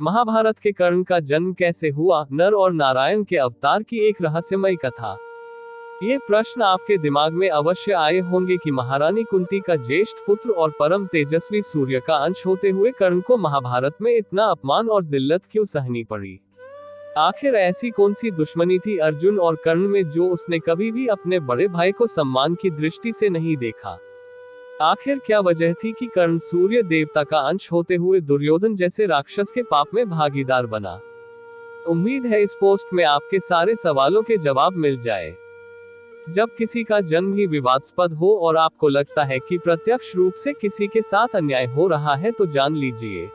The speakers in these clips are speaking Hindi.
महाभारत के कर्ण का जन्म कैसे हुआ, नर और नारायण के अवतार की एक रहस्यमयी कथा। ये प्रश्न आपके दिमाग में अवश्य आए होंगे कि महारानी कुंती का ज्येष्ठ पुत्र और परम तेजस्वी सूर्य का अंश होते हुए कर्ण को महाभारत में इतना अपमान और जिल्लत क्यों सहनी पड़ी। आखिर ऐसी कौन सी दुश्मनी थी अर्जुन और कर्ण में जो उसने कभी भी अपने बड़े भाई को सम्मान की दृष्टि से नहीं देखा। आखिर क्या वजह थी कि कर्ण सूर्य देवता का अंश होते हुए दुर्योधन जैसे राक्षस के पाप में भागीदार बना। उम्मीद है इस पोस्ट में आपके सारे सवालों के जवाब मिल जाए। जब किसी का जन्म ही विवादास्पद हो और आपको लगता है कि प्रत्यक्ष रूप से किसी के साथ अन्याय हो रहा है तो जान लीजिए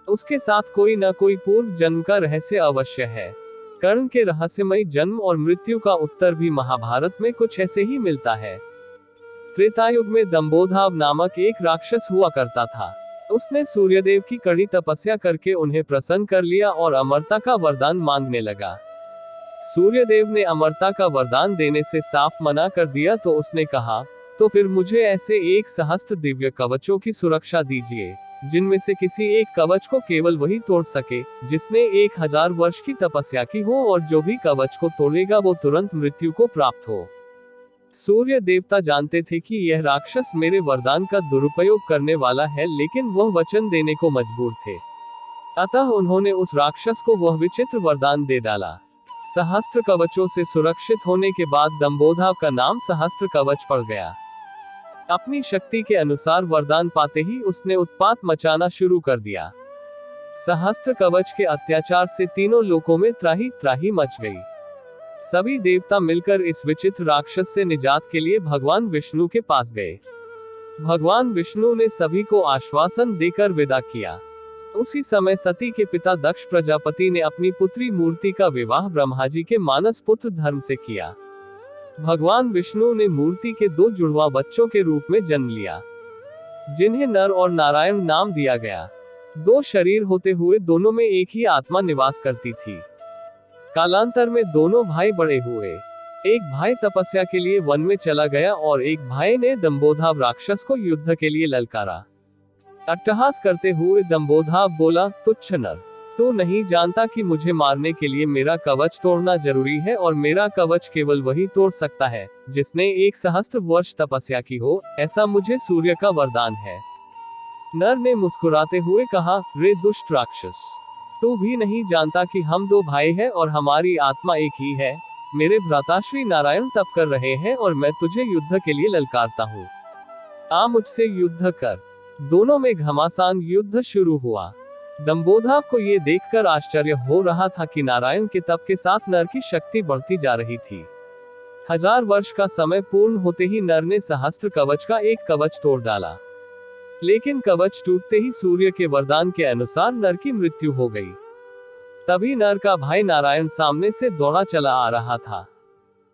उसके साथ कोई न कोई पूर्व जन्म का रहस्य अवश्य है। कर्ण के रहस्यमयी जन्म और मृत्यु का उत्तर भी महाभारत में कुछ ऐसे ही मिलता है। त्रेतायुग में दंभोधाव नामक एक राक्षस हुआ करता था। उसने सूर्यदेव की कड़ी तपस्या करके उन्हें प्रसन्न कर लिया और अमरता का वरदान मांगने लगा। सूर्यदेव ने अमरता का वरदान देने से साफ मना कर दिया तो उसने कहा, तो फिर मुझे ऐसे 1 सहस्त्र दिव्य कवचों की सुरक्षा दीजिए जिनमें से किसी एक कवच को केवल वही तोड़ सके जिसने 1000 वर्ष की तपस्या की हो, और जो भी कवच को तोड़ेगा वो तुरंत मृत्यु को प्राप्त हो। सूर्य देवता जानते थे कि यह राक्षस मेरे वरदान का दुरुपयोग करने वाला है, लेकिन वह वचन देने को मजबूर थे। अतः उन्होंने उस राक्षस को वह विचित्र वरदान दे डाला। सहस्त्र कवचों से सुरक्षित होने के बाद दंभोधाव का नाम सहस्त्र कवच पड़ गया। अपनी शक्ति के अनुसार वरदान पाते ही उसने उत्पात मचाना शुरू कर दिया। सहस्त्र कवच के अत्याचार से तीनों लोकों में त्राही त्राही मच गई। सभी देवता मिलकर इस विचित्र राक्षस से निजात के लिए भगवान विष्णु के पास गए। भगवान विष्णु ने सभी को आश्वासन देकर विदा किया। उसी समय सती के पिता दक्ष प्रजापति ने अपनी पुत्री मूर्ति का विवाह ब्रह्मा जी के मानस पुत्र धर्म से किया। भगवान विष्णु ने मूर्ति के 2 जुड़वा बच्चों के रूप में जन्म लिया, जिन्हें नर और नारायण नाम दिया गया। 2 शरीर होते हुए दोनों में एक ही आत्मा निवास करती थी। कालांतर में दोनों भाई बड़े हुए। एक भाई तपस्या के लिए वन में चला गया और एक भाई ने दंभोधाव राक्षस को युद्ध के लिए ललकारा। अट्टहास करते हुए दंभोधाव बोला, तुच्छ नर, तू नहीं जानता कि मुझे मारने के लिए मेरा कवच तोड़ना जरूरी है, और मेरा कवच केवल वही तोड़ सकता है जिसने 1 सहस्त्र वर्ष तपस्या की हो। ऐसा मुझे सूर्य का वरदान है। नर ने मुस्कुराते हुए कहा, रे दुष्ट राक्षस, तू भी नहीं जानता कि हम 2 भाई हैं और हमारी आत्मा एक ही है। मेरे भ्राताश्री नारायण तप कर रहे हैं और मैं तुझे युद्ध के लिए ललकारता हूँ। आ मुझसे युद्ध कर। दोनों में घमासान युद्ध शुरू हुआ। दंभोधाव को ये देखकर आश्चर्य हो रहा था कि नारायण के तप के साथ नर की शक्ति बढ़ती जा रही थी। 1000 वर्ष का समय पूर्ण होते ही नर ने सहस्त्र कवच का एक कवच तोड़ डाला, लेकिन कवच टूटते ही सूर्य के वरदान के अनुसार नर की मृत्यु हो गई। तभी नर का भाई नारायण सामने से दौड़ा चला आ रहा था।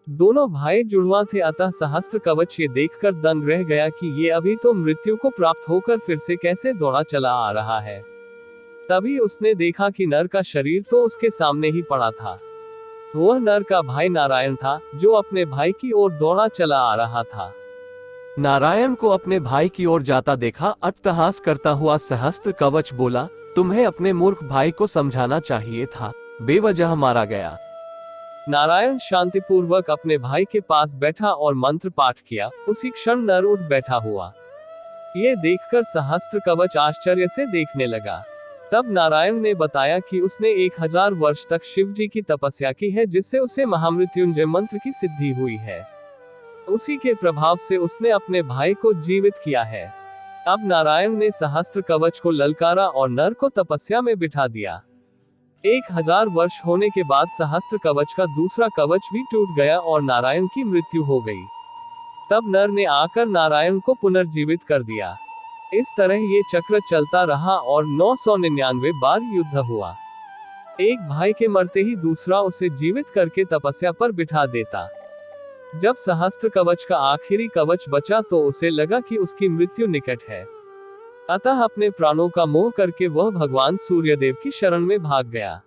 दोनों भाई जुड़वा थे, अतः सहस्त्र कवच ये देखकर दंग रह गया कि ये अभी तो मृत्यु को प्राप्त होकर फिर से कैसे दौड़ा चला आ रहा है। तभी उसने देखा कि नर का शरीर तो उसके सामने ही पड़ा था। वह नर का भाई नारायण था जो अपने भाई की ओर दौड़ा चला आ रहा था। नारायण को अपने भाई की ओर जाता देखा अट्टहास करता हुआ सहस्त्र कवच बोला, तुम्हें अपने मूर्ख भाई को समझाना चाहिए था, बेवजह मारा गया। नारायण शांतिपूर्वक अपने भाई के पास बैठा और मंत्र पाठ किया। उसी क्षण नर उठ बैठा हुआ। ये देखकर सहस्त्र कवच आश्चर्य से देखने लगा। तब नारायण ने बताया कि उसने 1000 वर्ष तक शिव जी की तपस्या की है, जिससे उसे महामृत्युंजय मंत्र की सिद्धि हुई है। उसी के प्रभाव से उसने अपने भाई को जीवित किया है। अब नारायण ने सहस्त्र कवच को ललकारा और नर को तपस्या में बिठा दिया। 1000 वर्ष होने के बाद सहस्त्र कवच का दूसरा कवच भी टूट गया और नारायण की मृत्यु हो गई। तब नर ने आकर नारायण को पुनर्जीवित कर दिया। इस तरह ये चक्र चलता रहा और 999 बार युद्ध हुआ। एक भाई के मरते ही दूसरा उसे जीवित करके तपस्या पर बिठा देता। जब सहस्त्र कवच का आखिरी कवच बचा तो उसे लगा कि उसकी मृत्यु निकट है, अतः अपने प्राणों का मोह करके वह भगवान सूर्यदेव की शरण में भाग गया।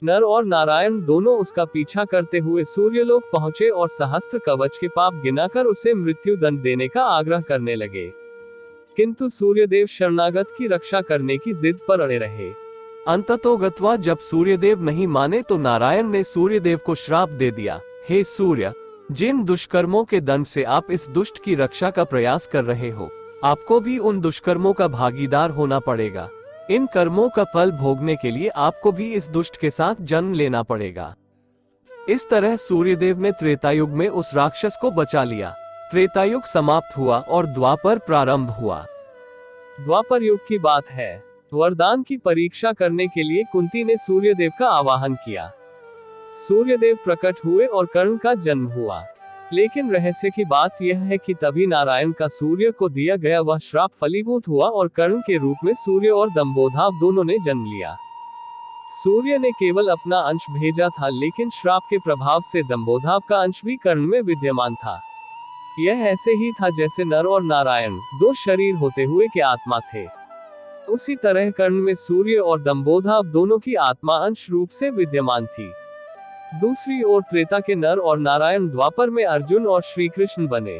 नर और नारायण दोनों उसका पीछा करते हुए सूर्यलोक पहुंचे और सहस्त्र कवच के पाप गिनाकर उसे मृत्यु दंड देने का आग्रह करने लगे, किंतु सूर्यदेव शरणागत की रक्षा करने की जिद पर अड़े रहे। अंततोगत्वा जब सूर्यदेव नहीं माने तो नारायण ने सूर्यदेव को श्राप दे दिया, हे सूर्य, जिन दुष्कर्मों के दंड से आप इस दुष्ट की रक्षा का प्रयास कर रहे हो, आपको भी उन दुष्कर्मों का भागीदार होना पड़ेगा। इन कर्मों का फल भोगने के लिए आपको भी इस दुष्ट के साथ जन्म लेना पड़ेगा। इस तरह सूर्यदेव ने त्रेतायुग में उस राक्षस को बचा लिया। त्रेतायुग समाप्त हुआ और द्वापर प्रारंभ हुआ। द्वापर युग की बात है। वरदान की परीक्षा करने के लिए कुंती ने सूर्यदेव का आवाहन किया। सूर्यदेव प्रकट हुए और कर्ण का जन्म हुआ। लेकिन रहस्य की बात यह है कि तभी नारायण का सूर्य को दिया गया वह श्राप फलीभूत हुआ और कर्ण के रूप में सूर्य और दंभोधाव दोनों ने जन्म लिया। सूर्य ने केवल अपना अंश भेजा था, लेकिन श्राप के प्रभाव से दंभोधाव का अंश भी कर्ण में विद्यमान था। यह ऐसे ही था जैसे नर और नारायण दो शरीर होते हुए के आत्मा थे। उसी तरह कर्ण में सूर्य और दंभोधाव दोनों की आत्मा अंश रूप से विद्यमान थी। दूसरी ओर त्रेता के नर और नारायण द्वापर में अर्जुन और श्री कृष्ण बने।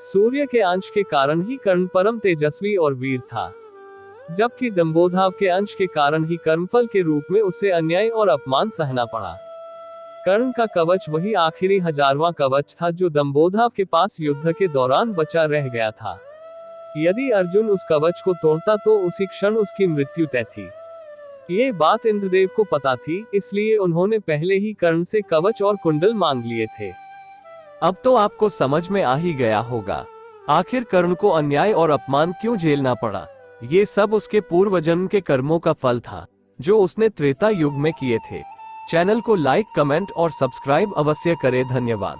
सूर्य के अंश के कारण ही कर्ण परम तेजस्वी और वीर था, जबकि दंभोधाव के अंश के कारण ही कर्मफल के रूप में उसे अन्याय और अपमान सहना पड़ा। कर्ण का कवच वही आखिरी 1000वां कवच था जो दंभोधाव के पास युद्ध के दौरान बचा रह गया था। यदि अर्जुन उस कवच को तोड़ता तो उसी क्षण उसकी मृत्यु तय थी। ये बात इंद्रदेव को पता थी, इसलिए उन्होंने पहले ही कर्ण से कवच और कुंडल मांग लिए थे। अब तो आपको समझ में आ ही गया होगा आखिर कर्ण को अन्याय और अपमान क्यों झेलना पड़ा। ये सब उसके पूर्व जन्म के कर्मों का फल था जो उसने त्रेता युग में किए थे। चैनल को लाइक, कमेंट और सब्सक्राइब अवश्य करें। धन्यवाद।